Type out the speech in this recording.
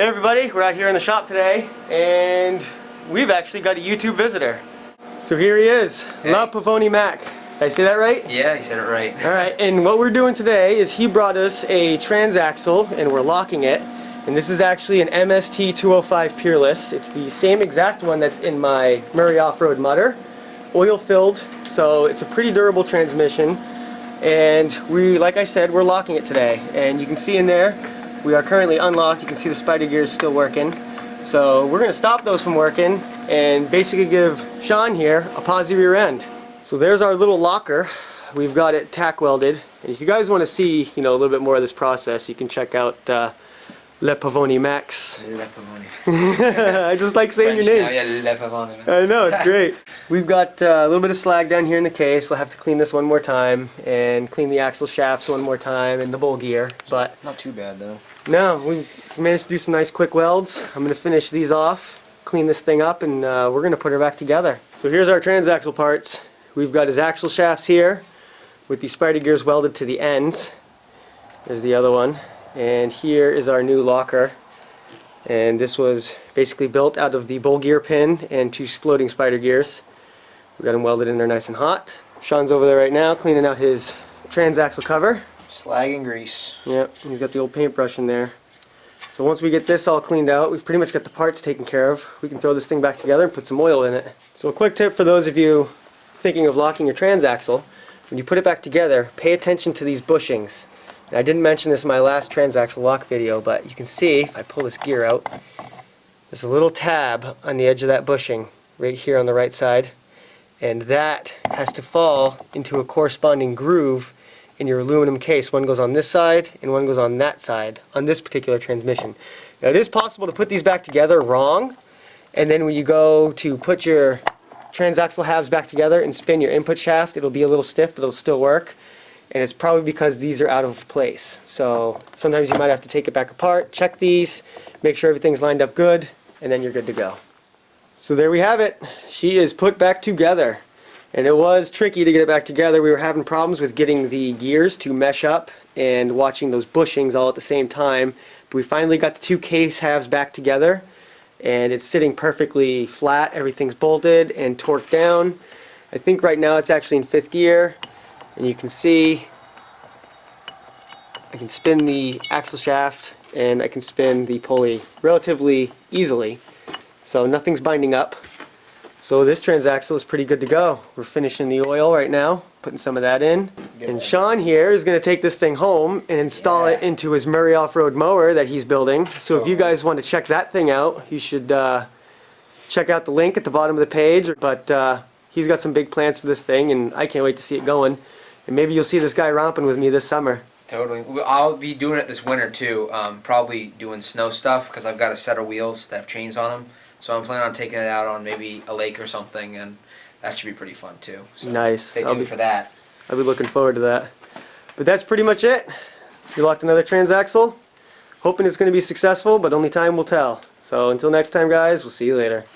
Hey everybody, we're out here in the shop today and we've actually got a YouTube visitor. So here he is, hey. La Pavoni Mac. Did I say that right? Yeah, you said it right. Alright, and what we're doing today is he brought us a transaxle and we're locking it. And this is actually an MST 205 Peerless. It's the same exact one that's in my Murray Off-Road Mutter. Oil filled, so it's a pretty durable transmission. And like I said, we're locking it today. And you can see in there, we are currently unlocked. You can see the spider gears still working. So we're going to stop those from working and basically give Sean here a posi rear end. So there's our little locker. We've got it tack welded. And if you guys want to see, a little bit more of this process, you can check out Le Pavoni Max. Le Pavoni. I just like saying French your name. now, yeah, Le Pavoni. I know, it's great. We've got a little bit of slag down here in the case. We'll have to clean this one more time and clean the axle shafts one more time and the bowl gear. But not too bad though. No, we managed to do some nice quick welds. I'm going to finish these off, clean this thing up, and we're going to put her back together. So here's our transaxle parts. We've got his axle shafts here with the spider gears welded to the ends. There's the other one. And here is our new locker, and this was basically built out of the bowl gear pin and two floating spider gears. We got them welded in there nice and hot. Sean's over there right now cleaning out his transaxle cover. Slag and grease. Yep, he's got the old paintbrush in there. So once we get this all cleaned out, we've pretty much got the parts taken care of. We can throw this thing back together and put some oil in it. So a quick tip for those of you thinking of locking your transaxle: when you put it back together, pay attention to these bushings. And I didn't mention this in my last transaxle lock video, but you can see, if I pull this gear out, there's a little tab on the edge of that bushing, right here on the right side. And that has to fall into a corresponding groove in your aluminum case. One goes on this side, and one goes on that side, on this particular transmission. Now it is possible to put these back together wrong, and then when you go to put your transaxle halves back together and spin your input shaft, it'll be a little stiff, but it'll still work. And it's probably because these are out of place. So sometimes you might have to take it back apart, check these, make sure everything's lined up good, and then you're good to go. So there we have it. She is put back together. And it was tricky to get it back together. We were having problems with getting the gears to mesh up and watching those bushings all at the same time. But we finally got the two case halves back together, and it's sitting perfectly flat. Everything's bolted and torqued down. I think right now it's actually in 5th gear. And you can see I can spin the axle shaft and I can spin the pulley relatively easily. So nothing's binding up. So this transaxle is pretty good to go. We're finishing the oil right now, putting some of that in. And Sean here is going to take this thing home and install it into his Murray Off-Road mower that he's building. So if you guys want to check that thing out, you should check out the link at the bottom of the page. But he's got some big plans for this thing, and I can't wait to see it going. And maybe you'll see this guy romping with me this summer. Totally. I'll be doing it this winter too. Probably doing snow stuff because I've got a set of wheels that have chains on them. So I'm planning on taking it out on maybe a lake or something, and that should be pretty fun too. So nice. Stay tuned for that. I'll be looking forward to that. But that's pretty much it. We locked another transaxle. Hoping it's going to be successful, but only time will tell. So until next time, guys, we'll see you later.